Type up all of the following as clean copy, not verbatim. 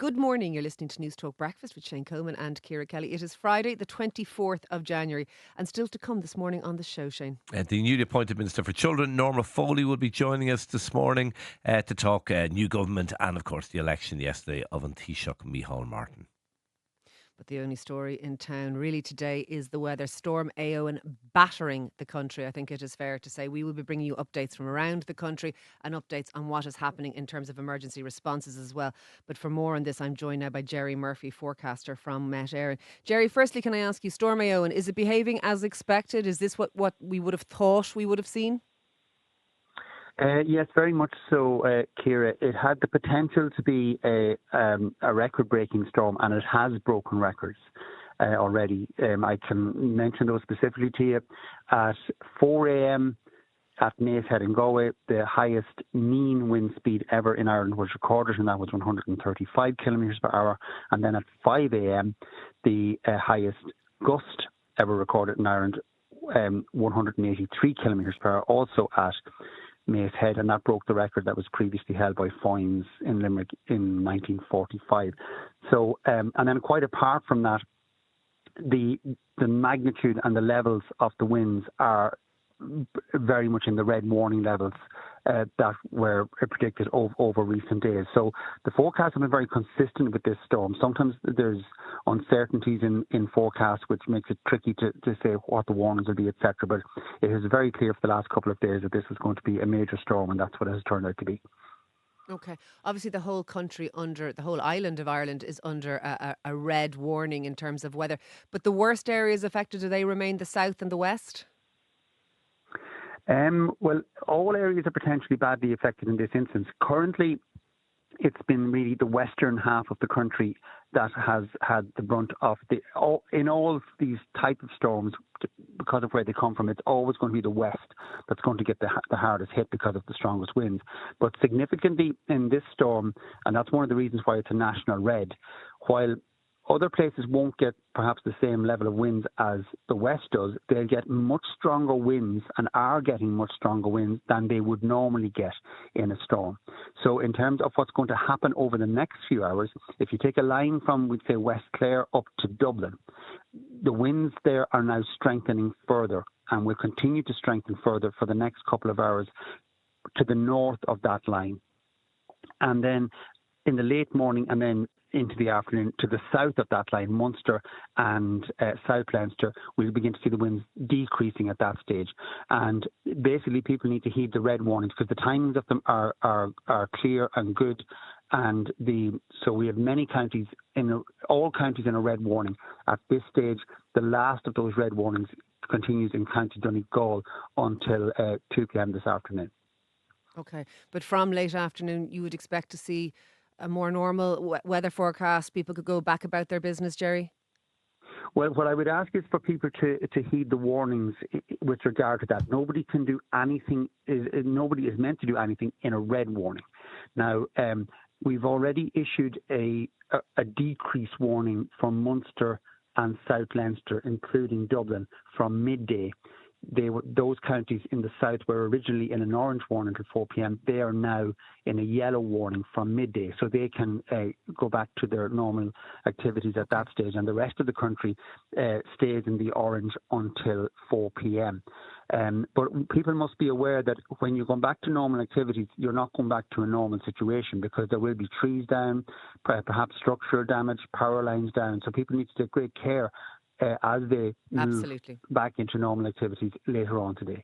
Good morning. You're listening to Newstalk Breakfast with Shane Coleman and Ciara Kelly. It is Friday, the 24th of January, and still to come this morning on the show, Shane. The newly appointed Minister for Children, Norma Foley, will be joining us this morning to talk new government and, of course, the election yesterday of An Taoiseach Micheál Martin. But the only story in town really today is the weather. Storm Éowyn battering the country. I think it is fair to say we will be bringing you updates from around the country and updates on what is happening in terms of emergency responses as well. But for more on this, I'm joined now by Jerry Murphy, forecaster from Met Éowyn. Jerry, firstly, can I ask you, Storm Éowyn, is it behaving as expected? Is this what we would have thought we would have seen? Yes, very much so, Ciara. It had the potential to be a record-breaking storm, and it has broken records already. I can mention those specifically to you. At 4 a.m. at Nacehead in Galway, the highest mean wind speed ever in Ireland was recorded, and that was 135 kilometres per hour. And then at 5 a.m., the highest gust ever recorded in Ireland, 183 kilometres per hour, also at Nacehead, and that broke the record that was previously held by Foynes in Limerick in 1945. So, and then quite apart from that, the magnitude and the levels of the winds are very much in the red warning levels that were predicted over recent days. So the forecasts have been very consistent with this storm. Sometimes there's uncertainties in forecasts, which makes it tricky to say what the warnings will be, etc. But it is very clear for the last couple of days that this is going to be a major storm, and that's what it has turned out to be. Okay. Obviously, the whole island of Ireland is under a red warning in terms of weather. But the worst areas affected, do they remain the south and the west? Well, all areas are potentially badly affected in this instance. Currently, it's been really the western half of the country that has had the brunt of in all these type of storms, because of where they come from. It's always going to be the west that's going to get the hardest hit because of the strongest winds. But significantly in this storm, and that's one of the reasons why it's a national red, while other places won't get perhaps the same level of winds as the west does, they'll get much stronger winds and are getting much stronger winds than they would normally get in a storm. So in terms of what's going to happen over the next few hours, if you take a line from, we'd say, West Clare up to Dublin, the winds there are now strengthening further and will continue to strengthen further for the next couple of hours to the north of that line. And then in the late morning and then into the afternoon to the south of that line, Munster and South Leinster, we'll begin to see the winds decreasing at that stage. And basically people need to heed the red warnings because the timings of them are clear and good. And so we have many counties, all counties in a red warning. At this stage, the last of those red warnings continues in County Donegal until 2 p.m. this afternoon. Okay, but from late afternoon, you would expect to see a more normal weather forecast. People could go back about their business, Jerry? Well, what I would ask is for people to heed the warnings with regard to that. Nobody can do anything, nobody is meant to do anything in a red warning. Now, we've already issued a decrease warning for Munster and South Leinster, including Dublin, from midday. Those counties in the south were originally in an orange warning until 4 p.m. They are now in a yellow warning from midday, so they can go back to their normal activities at that stage. And the rest of the country stays in the orange until 4 p.m. But people must be aware that when you go back to normal activities, you're not going back to a normal situation because there will be trees down, perhaps structural damage, power lines down. So people need to take great care as they move back into normal activities later on today.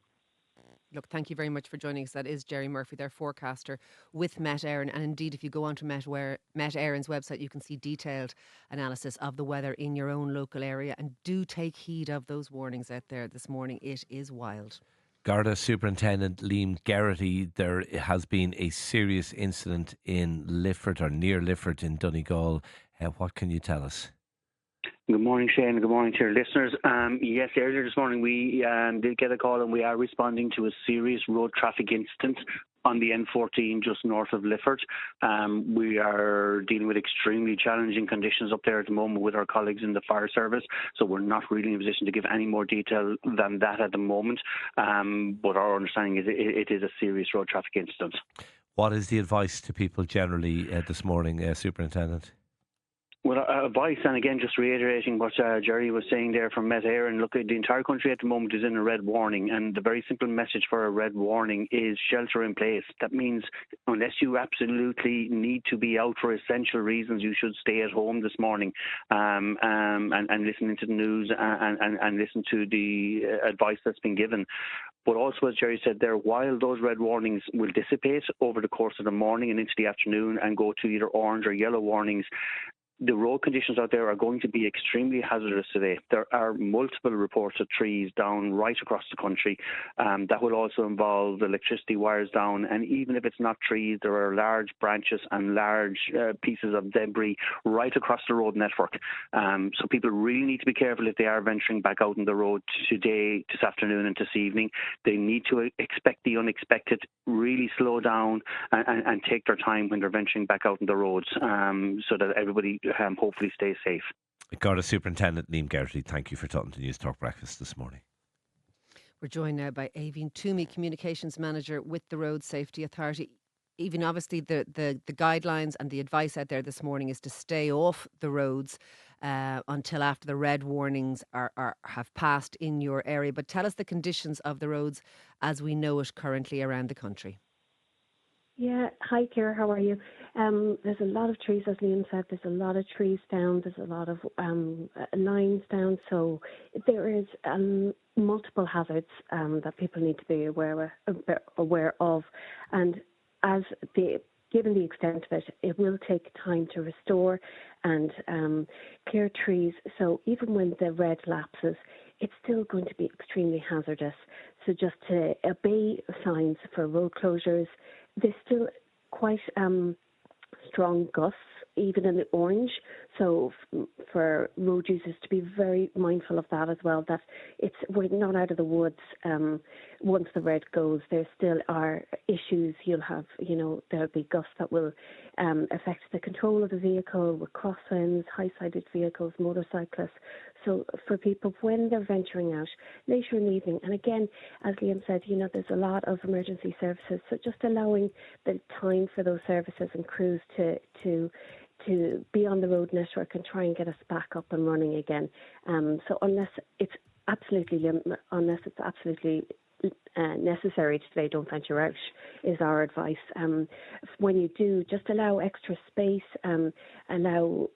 Look, thank you very much for joining us. That is Jerry Murphy, their forecaster with Met Éowyn. And indeed, if you go onto Met Éowyn's website, you can see detailed analysis of the weather in your own local area. And do take heed of those warnings out there this morning. It is wild. Garda Superintendent Liam Geraghty, there has been a serious incident in Lifford or near Lifford in Donegal. What can you tell us? Good morning, Shane. Good morning to your listeners. Yes, earlier this morning we did get a call and we are responding to a serious road traffic incident on the N14 just north of Lifford. We are dealing with extremely challenging conditions up there at the moment with our colleagues in the fire service, so we're not really in a position to give any more detail than that at the moment. But our understanding is it is a serious road traffic incident. What is the advice to people generally this morning, Superintendent? Well, advice, and again, just reiterating what Jerry was saying there from Meteorologist, look, the entire country at the moment is in a red warning, and the very simple message for a red warning is shelter in place. That means unless you absolutely need to be out for essential reasons, you should stay at home this morning and listen to the news and listen to the advice that's been given. But also, as Jerry said there, while those red warnings will dissipate over the course of the morning and into the afternoon and go to either orange or yellow warnings, the road conditions out there are going to be extremely hazardous today. There are multiple reports of trees down right across the country. That will also involve electricity wires down. And even if it's not trees, there are large branches and large pieces of debris right across the road network. So people really need to be careful if they are venturing back out on the road today, this afternoon and this evening. They need to expect the unexpected, really slow down and take their time when they're venturing back out on the roads so that everybody hopefully stay safe. Garda Superintendent Liam Geraghty, thank you for talking to Newstalk Breakfast this morning. We're joined now by Éowyn Toomey, Communications Manager with the Road Safety Authority. Even obviously the guidelines and the advice out there this morning is to stay off the roads until after the red warnings have passed in your area. But tell us the conditions of the roads as we know it currently around the country. Yeah, hi Ciara, how are you? There's a lot of trees, as Liam said, there's a lot of trees down, there's a lot of lines down, so there is multiple hazards that people need to be aware of. And given the extent of it, it will take time to restore and clear trees. So even when the red lapses, it's still going to be extremely hazardous. So just to obey signs for road closures. There's still quite strong gusts, even in the orange. So for road users to be very mindful of that as well, that we're not out of the woods. Once the red goes, there still are issues. You'll have, there'll be gusts that will affect the control of the vehicle with crosswinds, high-sided vehicles, motorcyclists. So for people, when they're venturing out later in the evening, and again, as Liam said, there's a lot of emergency services, so just allowing the time for those services and crews to be on the road network and try and get us back up and running again. So unless it's absolutely necessary today, don't venture out, is our advice. When you do, just allow extra space, allow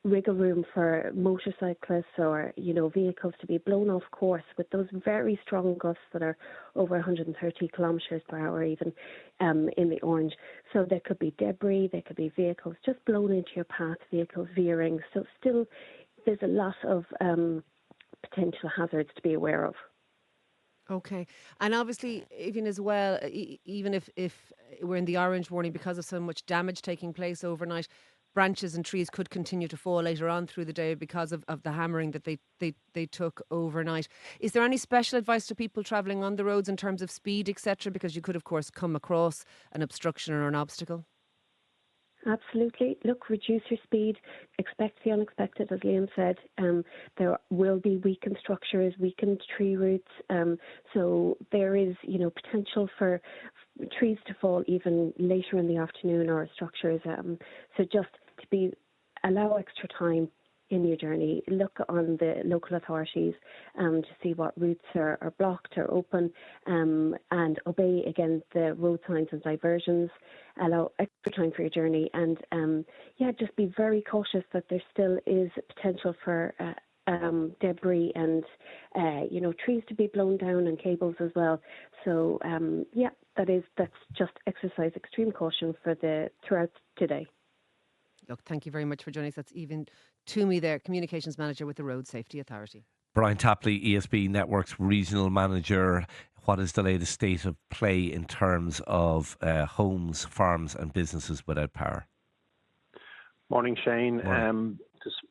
wriggle room for motorcyclists or vehicles to be blown off course with those very strong gusts that are over 130 kilometres per hour even in the orange. So there could be debris, there could be vehicles just blown into your path, vehicles veering. So still there's a lot of potential hazards to be aware of. Okay. And obviously, even as well, even if we're in the orange warning because of so much damage taking place overnight, branches and trees could continue to fall later on through the day because of the hammering that they took overnight. Is there any special advice to people travelling on the roads in terms of speed, etc.? Because you could, of course, come across an obstruction or an obstacle. Absolutely. Look, reduce your speed. Expect the unexpected, as Liam said. There will be weakened structures, weakened tree roots. So there is, potential for trees to fall even later in the afternoon or structures. So just to allow extra time in your journey. Look on the local authorities to see what routes are blocked or open, and obey again the road signs and diversions. Allow extra time for your journey, and just be very cautious that there still is potential for debris and trees to be blown down and cables as well. So that's just exercise extreme caution throughout today. Look, thank you very much for joining us. That's Éowyn Toomey there, Communications Manager with the Road Safety Authority. Brian Tapley, ESB Networks Regional Manager. What is the latest state of play in terms of homes, farms and businesses without power? Morning, Shane. Morning.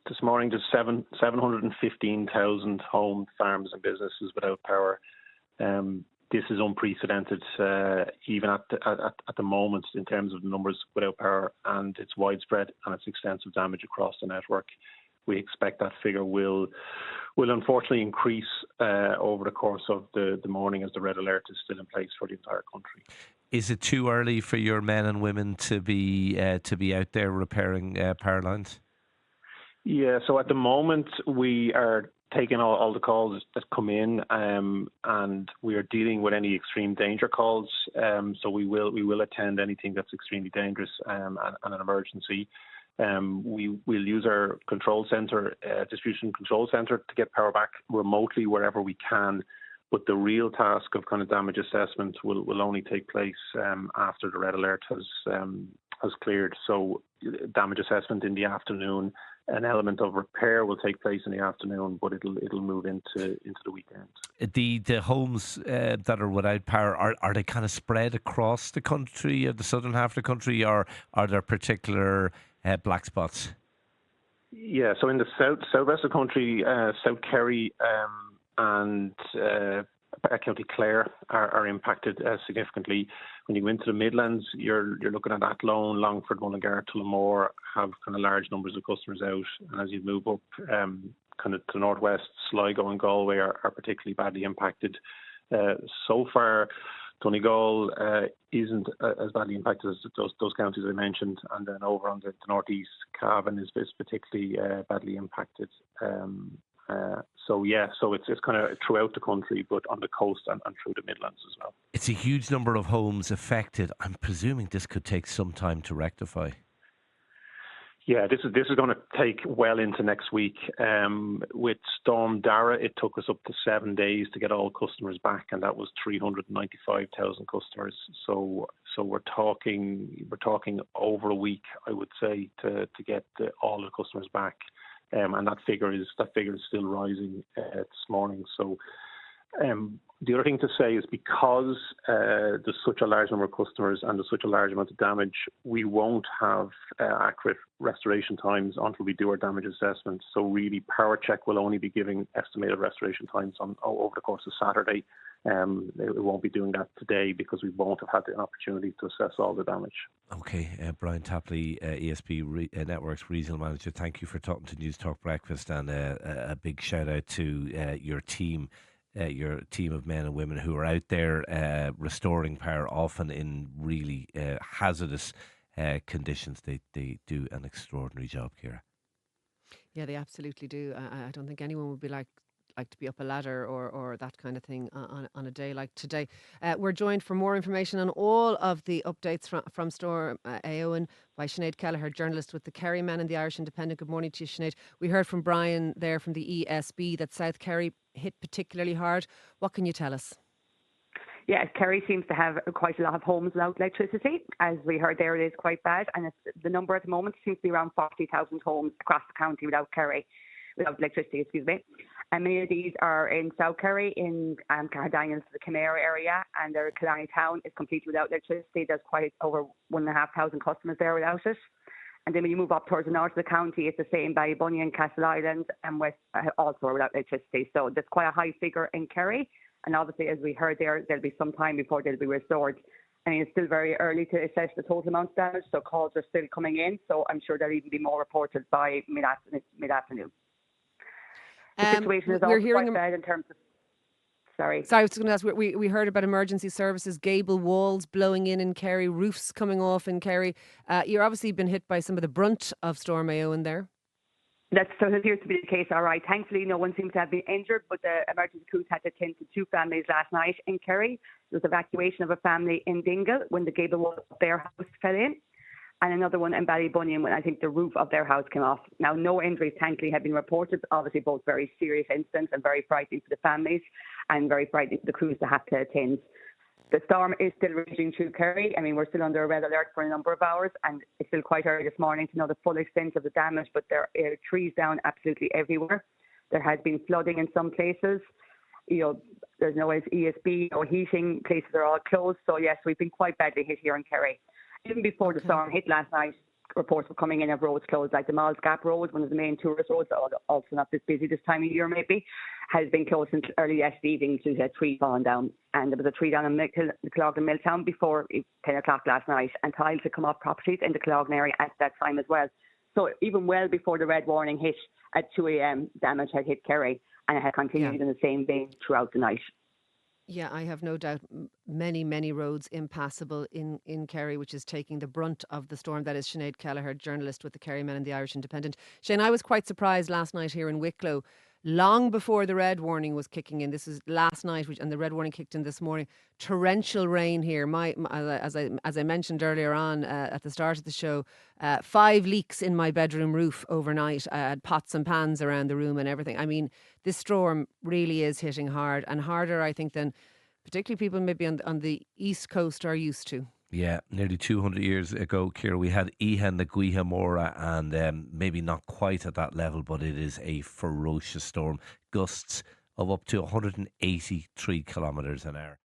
This morning there's 715,000 homes, farms and businesses without power. This is unprecedented, even at the moment, in terms of the numbers without power, and it's widespread and it's extensive damage across the network. We expect that figure will unfortunately increase over the course of the morning, as the red alert is still in place for the entire country. Is it too early for your men and women to be out there repairing power lines? Yeah, so at the moment we are taking all the calls that come in, and we are dealing with any extreme danger calls. So we will attend anything that's extremely dangerous and an emergency. We'll use our control center, distribution control center, to get power back remotely wherever we can. But the real task of kind of damage assessment will only take place after the red alert has cleared. So damage assessment in the afternoon. An element of repair will take place in the afternoon, but it'll move into the weekend. The homes that are without power, are they kind of spread across the country, the southern half of the country, or are there particular black spots? Yeah, so in the southwest of the country, South Kerry and County Clare are impacted significantly. When you go into the Midlands, you're looking at Athlone, Longford, Mullingar, Tullamore have kind of large numbers of customers out. And as you move up kind of to the northwest, Sligo and Galway are particularly badly impacted. So far, Donegal isn't as badly impacted as those counties I mentioned. And then over on the northeast, Cavan is particularly badly impacted. So it's kind of throughout the country, but on the coast and through the Midlands as well. It's a huge number of homes affected. I'm presuming this could take some time to rectify. Yeah, this is going to take well into next week. With Storm Dara, it took us up to 7 days to get all customers back, and that was 395,000 customers. So we're talking over a week, I would say, to get all the customers back. And that figure is still rising this morning. So the other thing to say is because there's such a large number of customers and there's such a large amount of damage, we won't have accurate restoration times until we do our damage assessment. So really, PowerCheck will only be giving estimated restoration times over the course of Saturday. It won't be doing that today because we won't have had the opportunity to assess all the damage. Okay, Brian Tapley, ESB Networks Regional Manager, thank you for talking to Newstalk Breakfast, and a big shout out to your team of men and women who are out there restoring power, often in really hazardous conditions. They do an extraordinary job, Ciara. Yeah, they absolutely do. I don't think anyone would be like to be up a ladder or that kind of thing on a day like today. We're joined for more information on all of the updates from Storm Éowyn by Sinead Kelleher, journalist with the Kerry Man and the Irish Independent. Good morning to you, Sinead. We heard from Brian there from the ESB that South Kerry hit particularly hard. What can you tell us? Yeah, Kerry seems to have quite a lot of homes without electricity. As we heard there, it is quite bad. And the number at the moment seems to be around 40,000 homes across the county without electricity, And many of these are in South Kerry, in Garda, the Canary area, and their Killarney town is completely without electricity. There's quite over 1,500 customers there without it. And then when you move up towards the north of the county, it's the same Ballybunion, Castle Island, and West also without electricity. So there's quite a high figure in Kerry. And obviously, as we heard there, there'll be some time before they'll be restored. I mean, it's still very early to assess the total amount of damage, so calls are still coming in. So I'm sure there'll even be more reported by mid-afternoon. The situation is also quite bad in terms of... Sorry, I was going to ask, we heard about emergency services, gable walls blowing in Kerry, roofs coming off in Kerry. You're obviously been hit by some of the brunt of Storm Éowyn there. That appears to be the case, all right. Thankfully, no one seems to have been injured, but the emergency crews had to attend to 2 families last night in Kerry. There was evacuation of a family in Dingle when the gable wall of their house fell in, and another one in Ballybunion when I think the roof of their house came off. Now, no injuries, thankfully, have been reported. Obviously, both very serious incidents and very frightening for the families and very frightening for the crews to have to attend. The storm is still raging through Kerry. I mean, we're still under a red alert for a number of hours, and it's still quite early this morning to know the full extent of the damage, but there are trees down absolutely everywhere. There has been flooding in some places. You know, there's no ESB or heating. Places are all closed. So, yes, we've been quite badly hit here in Kerry. Even before the storm hit last night, reports were coming in of roads closed, like the Malls Gap Road, one of the main tourist roads, also not this busy this time of year maybe, has been closed since early yesterday evening due to a tree falling down. And there was a tree down in the Clough Milltown before 10 o'clock last night, and tiles had come off properties in the Clough area at that time as well. So even well before the red warning hit at 2 a.m, damage had hit Kerry, and it had continued in the same vein throughout the night. Yeah, I have no doubt many roads impassable in Kerry, which is taking the brunt of the storm. That is Sinead Kelleher, journalist with the Kerry Men and the Irish Independent. Shane, I was quite surprised last night here in Wicklow, long before the red warning was kicking in. This was last night, and the red warning kicked in this morning. Torrential rain here. As I mentioned earlier on at the start of the show, 5 leaks in my bedroom roof overnight. I had pots and pans around the room and everything. I mean, this storm really is hitting hard, and harder, I think, than particularly people maybe on the East Coast are used to. Yeah, nearly 200 years ago, Ciara, we had Ihan the Guiha Mora, and maybe not quite at that level, but it is a ferocious storm. Gusts of up to 183 kilometres an hour.